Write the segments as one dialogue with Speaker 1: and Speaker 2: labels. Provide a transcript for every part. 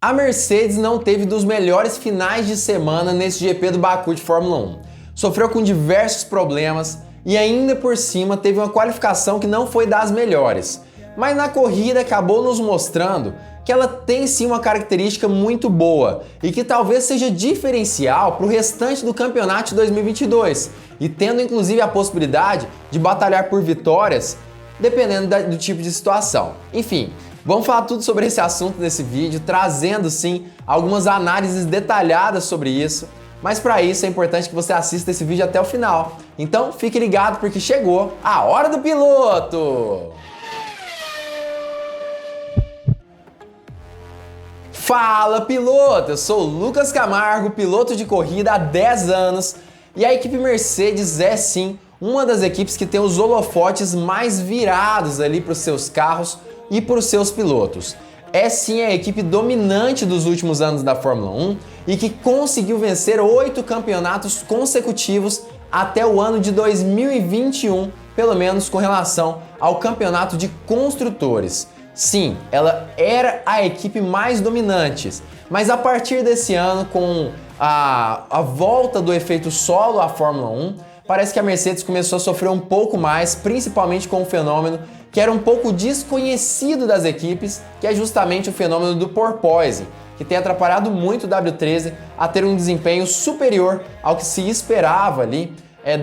Speaker 1: A Mercedes não teve dos melhores finais de semana nesse GP do Baku de Fórmula 1. Sofreu com diversos problemas e ainda por cima teve uma qualificação que não foi das melhores. Mas na corrida acabou nos mostrando que ela tem sim uma característica muito boa e que talvez seja diferencial para o restante do campeonato de 2022 e tendo inclusive a possibilidade de batalhar por vitórias dependendo do tipo de situação. Enfim, vamos falar tudo sobre esse assunto nesse vídeo, trazendo sim algumas análises detalhadas sobre isso, mas para isso é importante que você assista esse vídeo até o final. Então fique ligado porque chegou a hora do piloto! Fala piloto, eu sou o Lucas Camargo, piloto de corrida há 10 anos e a equipe Mercedes é sim uma das equipes que tem os holofotes mais virados ali para os seus carros e para os seus pilotos. É sim a equipe dominante dos últimos anos da Fórmula 1 e que conseguiu vencer 8 campeonatos consecutivos até o ano de 2021, pelo menos com relação ao campeonato de construtores. Sim, ela era a equipe mais dominante, mas a partir desse ano, com a volta do efeito solo à Fórmula 1, parece que a Mercedes começou a sofrer um pouco mais, principalmente com um fenômeno que era um pouco desconhecido das equipes, que é justamente o fenômeno do porpoising, que tem atrapalhado muito o W13 a ter um desempenho superior ao que se esperava ali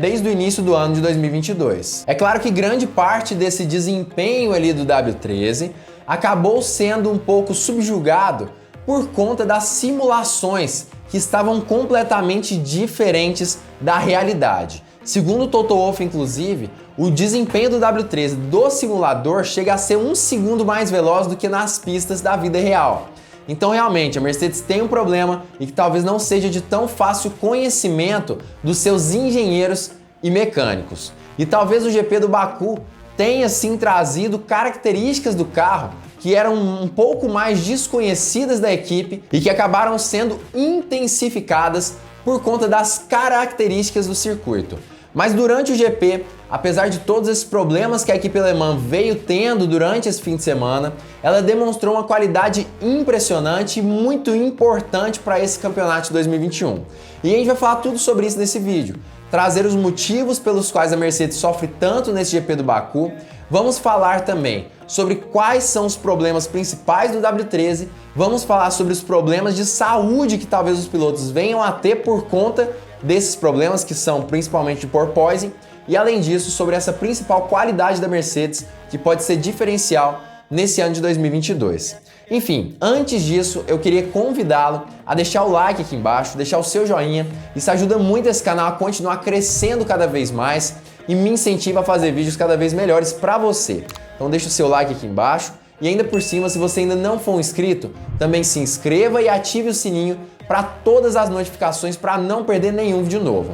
Speaker 1: desde o início do ano de 2022. É claro que grande parte desse desempenho ali do W13 acabou sendo um pouco subjugado por conta das simulações que estavam completamente diferentes da realidade. Segundo o Toto Wolff, inclusive, o desempenho do W13 do simulador chega a ser 1 segundo mais veloz do que nas pistas da vida real. Então realmente a Mercedes tem um problema e que talvez não seja de tão fácil conhecimento dos seus engenheiros e mecânicos. E talvez o GP do Baku tenha sim trazido características do carro que eram um pouco mais desconhecidas da equipe e que acabaram sendo intensificadas por conta das características do circuito. Mas durante o GP, apesar de todos esses problemas que a equipe alemã veio tendo durante esse fim de semana, ela demonstrou uma qualidade impressionante e muito importante para esse campeonato de 2021. E a gente vai falar tudo sobre isso nesse vídeo, trazer os motivos pelos quais a Mercedes sofre tanto nesse GP do Baku. Vamos falar também sobre quais são os problemas principais do W13, vamos falar sobre os problemas de saúde que talvez os pilotos venham a ter por conta desses problemas que são principalmente de porpoising e além disso sobre essa principal qualidade da Mercedes que pode ser diferencial nesse ano de 2022. Enfim, antes disso eu queria convidá-lo a deixar o like aqui embaixo, deixar o seu joinha, isso ajuda muito esse canal a continuar crescendo cada vez mais e me incentiva a fazer vídeos cada vez melhores para você. Então deixa o seu like aqui embaixo e ainda por cima, se você ainda não for inscrito, também se inscreva e ative o sininho para todas as notificações para não perder nenhum vídeo novo.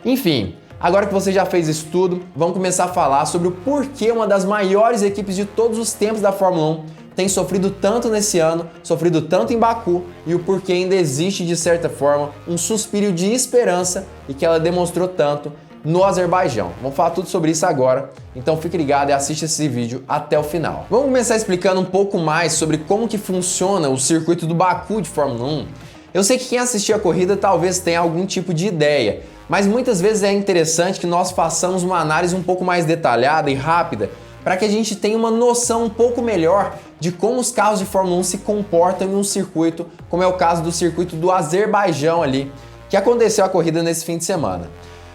Speaker 1: Enfim, agora que você já fez isso tudo, vamos começar a falar sobre o porquê uma das maiores equipes de todos os tempos da Fórmula 1 tem sofrido tanto nesse ano, sofrido tanto em Baku e o porquê ainda existe de certa forma um suspiro de esperança e que ela demonstrou tanto no Azerbaijão. Vamos falar tudo sobre isso agora, então fique ligado e assiste esse vídeo até o final. Vamos começar explicando um pouco mais sobre como que funciona o circuito do Baku de Fórmula 1. Eu sei que quem assistiu a corrida talvez tenha algum tipo de ideia, mas muitas vezes é interessante que nós façamos uma análise um pouco mais detalhada e rápida para que a gente tenha uma noção um pouco melhor de como os carros de Fórmula 1 se comportam em um circuito, como é o caso do circuito do Azerbaijão ali, que aconteceu a corrida nesse fim de semana.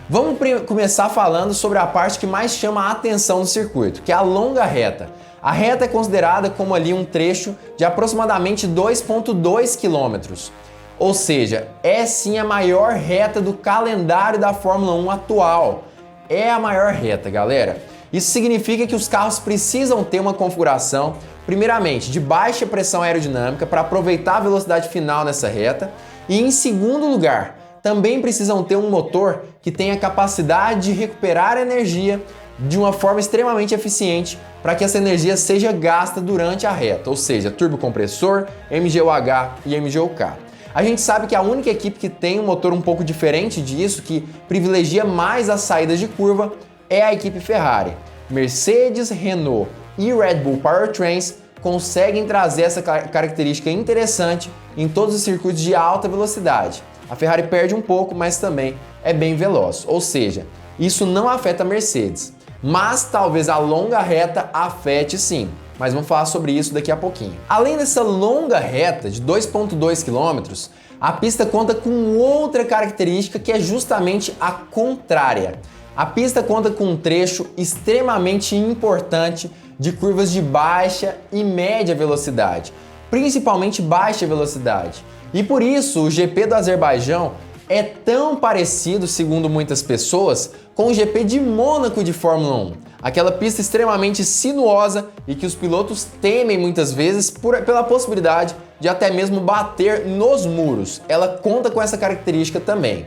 Speaker 1: Vamos começar falando sobre a parte que mais chama a atenção do circuito, que é a longa reta. A reta é considerada como ali um trecho de aproximadamente 2,2 km. Ou seja, é sim a maior reta do calendário da Fórmula 1 atual. É a maior reta, galera. Isso significa que os carros precisam ter uma configuração, primeiramente, de baixa pressão aerodinâmica para aproveitar a velocidade final nessa reta e, em segundo lugar, também precisam ter um motor que tenha capacidade de recuperar energia de uma forma extremamente eficiente para que essa energia seja gasta durante a reta, ou seja, turbocompressor, MGU-H e MGU-K. A gente sabe que a única equipe que tem um motor um pouco diferente disso, que privilegia mais as saídas de curva, é a equipe Ferrari. Mercedes, Renault e Red Bull Powertrains conseguem trazer essa característica interessante em todos os circuitos de alta velocidade. A Ferrari perde um pouco, mas também é bem veloz, ou seja, isso não afeta a Mercedes, mas talvez a longa reta afete sim, mas vamos falar sobre isso daqui a pouquinho. Além dessa longa reta de 2,2 km, a pista conta com outra característica que é justamente a contrária. A pista conta com um trecho extremamente importante de curvas de baixa e média velocidade, principalmente baixa velocidade. E por isso o GP do Azerbaijão é tão parecido, segundo muitas pessoas, com o GP de Mônaco de Fórmula 1. Aquela pista extremamente sinuosa e que os pilotos temem muitas vezes pela possibilidade de até mesmo bater nos muros. Ela conta com essa característica também.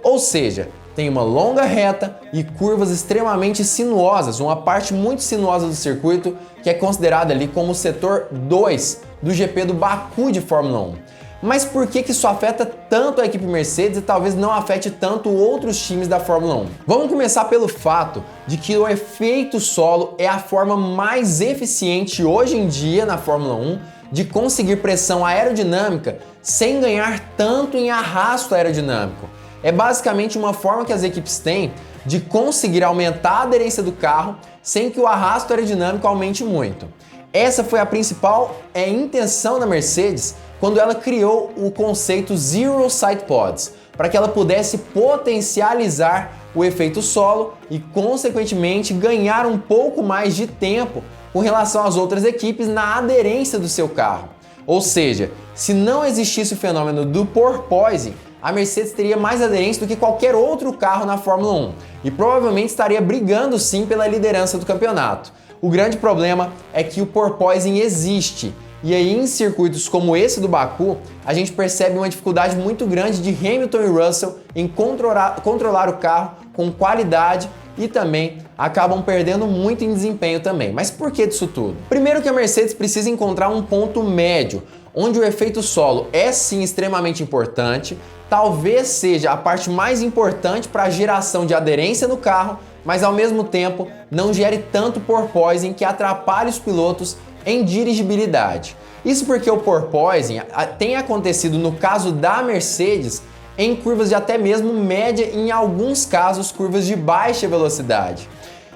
Speaker 1: Ou seja, tem uma longa reta e curvas extremamente sinuosas, uma parte muito sinuosa do circuito que é considerada ali como o setor 2 do GP do Baku de Fórmula 1. Mas por que isso afeta tanto a equipe Mercedes e talvez não afete tanto outros times da Fórmula 1? Vamos começar pelo fato de que o efeito solo é a forma mais eficiente hoje em dia na Fórmula 1 de conseguir pressão aerodinâmica sem ganhar tanto em arrasto aerodinâmico. É basicamente uma forma que as equipes têm de conseguir aumentar a aderência do carro sem que o arrasto aerodinâmico aumente muito. Essa foi a principal intenção da Mercedes quando ela criou o conceito Zero Side Pods, para que ela pudesse potencializar o efeito solo e, consequentemente, ganhar um pouco mais de tempo com relação às outras equipes na aderência do seu carro. Ou seja, se não existisse o fenômeno do porpoising, a Mercedes teria mais aderência do que qualquer outro carro na Fórmula 1 e provavelmente estaria brigando sim pela liderança do campeonato. O grande problema é que o porpoising existe. E aí, em circuitos como esse do Baku, a gente percebe uma dificuldade muito grande de Hamilton e Russell em controlar o carro com qualidade e também acabam perdendo muito em desempenho também. Mas por que disso tudo? Primeiro que a Mercedes precisa encontrar um ponto médio, onde o efeito solo é sim extremamente importante, talvez seja a parte mais importante para a geração de aderência no carro, mas ao mesmo tempo não gere tanto porpoising que atrapalhe os pilotos em dirigibilidade. Isso porque o porpoising tem acontecido no caso da Mercedes em curvas de até mesmo média e em alguns casos curvas de baixa velocidade.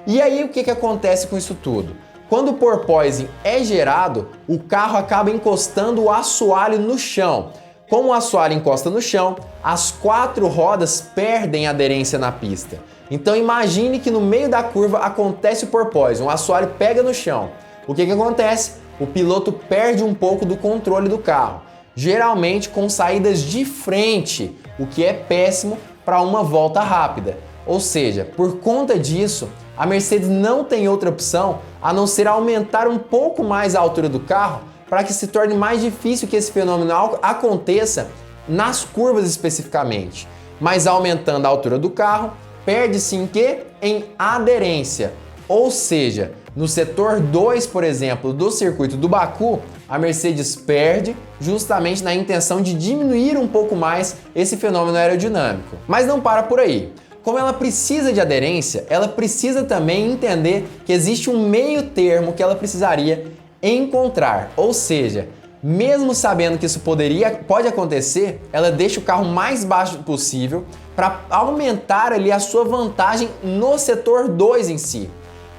Speaker 1: E aí o que acontece com isso tudo? Quando o porpoising é gerado, o carro acaba encostando o assoalho no chão. Como o assoalho encosta no chão, as 4 rodas perdem aderência na pista. Então imagine que no meio da curva acontece o porpoising, o assoalho pega no chão. O que acontece? O piloto perde um pouco do controle do carro, geralmente com saídas de frente, o que é péssimo para uma volta rápida. Ou seja, por conta disso, a Mercedes não tem outra opção a não ser aumentar um pouco mais a altura do carro para que se torne mais difícil que esse fenômeno aconteça nas curvas especificamente. Mas aumentando a altura do carro, perde-se em quê? Em aderência. Ou seja, no setor 2, por exemplo, do circuito do Baku, a Mercedes perde justamente na intenção de diminuir um pouco mais esse fenômeno aerodinâmico. Mas não para por aí. Como ela precisa de aderência, ela precisa também entender que existe um meio termo que ela precisaria encontrar. Ou seja, mesmo sabendo que isso pode acontecer, ela deixa o carro mais baixo possível para aumentar ali a sua vantagem no setor 2 em si.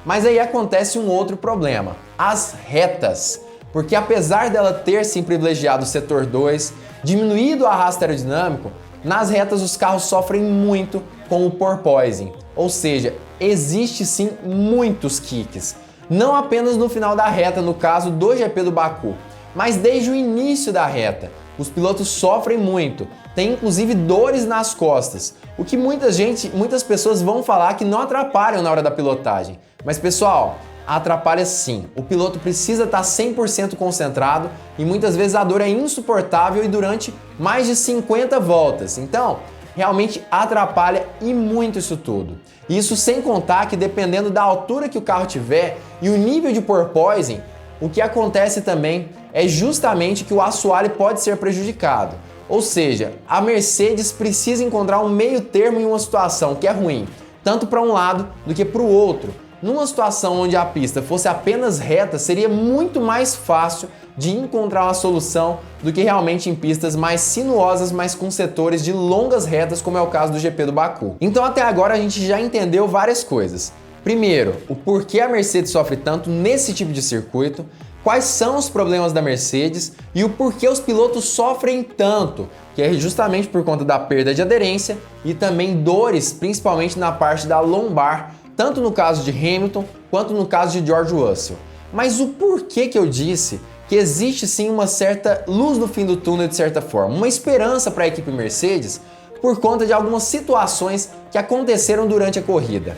Speaker 1: Mas aí acontece um outro problema, as retas. Porque apesar dela ter sim privilegiado o setor 2, diminuído o arrasto aerodinâmico, nas retas os carros sofrem muito com o porpoising. Ou seja, existe sim muitos kicks. Não apenas no final da reta, no caso do GP do Baku, mas desde o início da reta. Os pilotos sofrem muito, tem inclusive dores nas costas, o que muitas pessoas vão falar que não atrapalham na hora da pilotagem. Mas pessoal, atrapalha sim. O piloto precisa estar 100% concentrado e muitas vezes a dor é insuportável e durante mais de 50 voltas. Então, realmente atrapalha e muito isso tudo. Isso sem contar que dependendo da altura que o carro tiver e o nível de porpoising, o que acontece também é justamente que o assoalho pode ser prejudicado. Ou seja, a Mercedes precisa encontrar um meio termo em uma situação que é ruim, tanto para um lado do que para o outro. numa situação onde a pista fosse apenas reta, seria muito mais fácil de encontrar uma solução do que realmente em pistas mais sinuosas, mas com setores de longas retas, como é o caso do GP do Baku. Então até agora a gente já entendeu várias coisas. Primeiro, o porquê a Mercedes sofre tanto nesse tipo de circuito, quais são os problemas da Mercedes e o porquê os pilotos sofrem tanto, que é justamente por conta da perda de aderência e também dores, principalmente na parte da lombar, tanto no caso de Hamilton quanto no caso de George Russell. Mas o porquê que eu disse que existe sim uma certa luz no fim do túnel de certa forma, uma esperança para a equipe Mercedes por conta de algumas situações que aconteceram durante a corrida.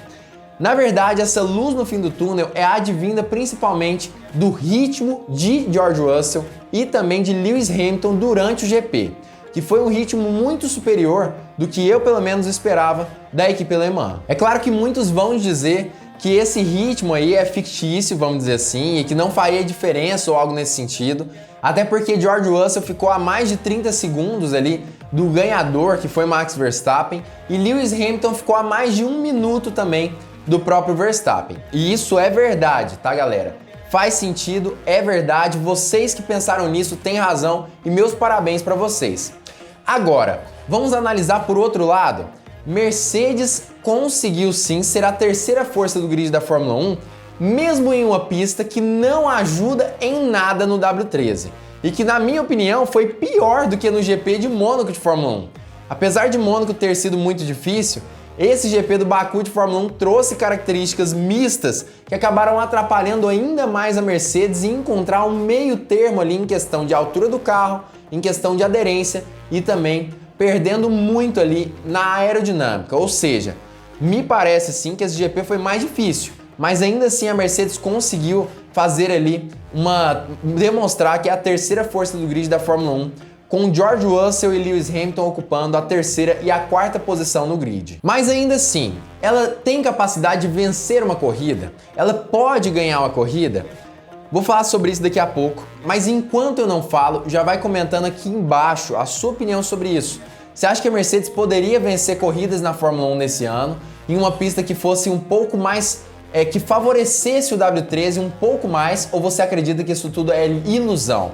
Speaker 1: Na verdade, essa luz no fim do túnel é advinda principalmente do ritmo de George Russell e também de Lewis Hamilton durante o GP, que foi um ritmo muito superior do que eu pelo menos esperava da equipe alemã. É claro que muitos vão dizer que esse ritmo aí é fictício, vamos dizer assim, e que não faria diferença ou algo nesse sentido, até porque George Russell ficou a mais de 30 segundos ali do ganhador, que foi Max Verstappen, e Lewis Hamilton ficou a mais de 1 minuto também do próprio Verstappen. E isso é verdade, tá, galera? Faz sentido, é verdade, vocês que pensaram nisso têm razão e meus parabéns para vocês. Agora, vamos analisar por outro lado. Mercedes conseguiu sim ser a terceira força do grid da Fórmula 1, mesmo em uma pista que não ajuda em nada no W13 e que, na minha opinião, foi pior do que no GP de Mônaco de Fórmula 1. Apesar de Mônaco ter sido muito difícil, esse GP do Baku de Fórmula 1 trouxe características mistas que acabaram atrapalhando ainda mais a Mercedes em encontrar um meio termo ali em questão de altura do carro, em questão de aderência e também perdendo muito ali na aerodinâmica, ou seja, me parece sim que esse GP foi mais difícil, mas ainda assim a Mercedes conseguiu fazer ali demonstrar que é a terceira força do grid da Fórmula 1, com George Russell e Lewis Hamilton ocupando a terceira e a quarta posição no grid. Mas ainda assim, ela tem capacidade de vencer uma corrida? Ela pode ganhar uma corrida? Vou falar sobre isso daqui a pouco, mas enquanto eu não falo, já vai comentando aqui embaixo a sua opinião sobre isso. Você acha que a Mercedes poderia vencer corridas na Fórmula 1 nesse ano, em uma pista que fosse um pouco mais, que favorecesse o W13 um pouco mais, ou você acredita que isso tudo é ilusão?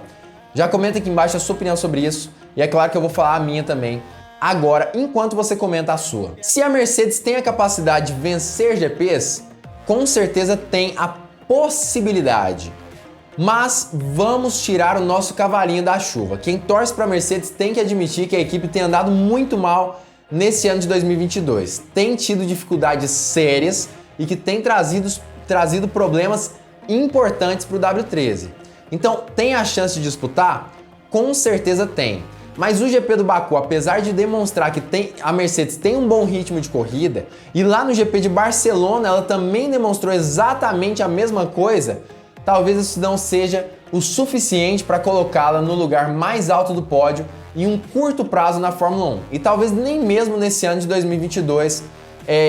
Speaker 1: Já comenta aqui embaixo a sua opinião sobre isso, e é claro que eu vou falar a minha também agora, enquanto você comenta a sua. Se a Mercedes tem a capacidade de vencer GPs, com certeza tem a possibilidade. Mas vamos tirar o nosso cavalinho da chuva. Quem torce para a Mercedes tem que admitir que a equipe tem andado muito mal nesse ano de 2022. Tem tido dificuldades sérias e que tem trazido problemas importantes para o W13. Então, tem a chance de disputar? Com certeza tem. Mas o GP do Baku, apesar de demonstrar que a Mercedes tem um bom ritmo de corrida, e lá no GP de Barcelona ela também demonstrou exatamente a mesma coisa, talvez isso não seja o suficiente para colocá-la no lugar mais alto do pódio em um curto prazo na Fórmula 1. E talvez nem mesmo nesse ano de 2022.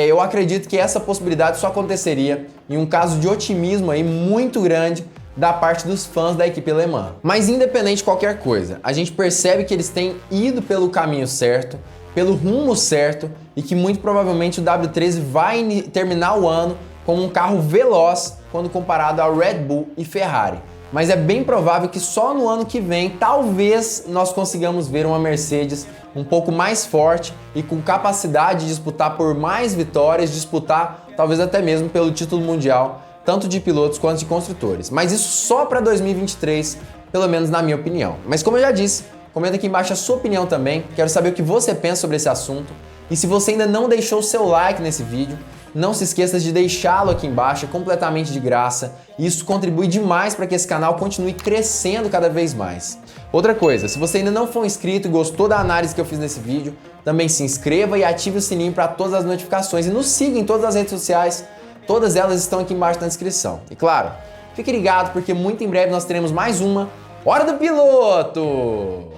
Speaker 1: Eu acredito que essa possibilidade só aconteceria em um caso de otimismo aí muito grande da parte dos fãs da equipe alemã. Mas independente de qualquer coisa, a gente percebe que eles têm ido pelo caminho certo, pelo rumo certo, e que muito provavelmente o W13 vai terminar o ano como um carro veloz quando comparado ao Red Bull e Ferrari. Mas é bem provável que só no ano que vem, talvez, nós consigamos ver uma Mercedes um pouco mais forte e com capacidade de disputar por mais vitórias, disputar talvez até mesmo pelo título mundial, tanto de pilotos quanto de construtores. Mas isso só para 2023, pelo menos na minha opinião. Mas como eu já disse, comenta aqui embaixo a sua opinião também, quero saber o que você pensa sobre esse assunto. E se você ainda não deixou o seu like nesse vídeo, não se esqueça de deixá-lo aqui embaixo, é completamente de graça. E isso contribui demais para que esse canal continue crescendo cada vez mais. Outra coisa, se você ainda não for inscrito e gostou da análise que eu fiz nesse vídeo, também se inscreva e ative o sininho para todas as notificações. E nos siga em todas as redes sociais, todas elas estão aqui embaixo na descrição. E claro, fique ligado porque muito em breve nós teremos mais uma Hora do Piloto!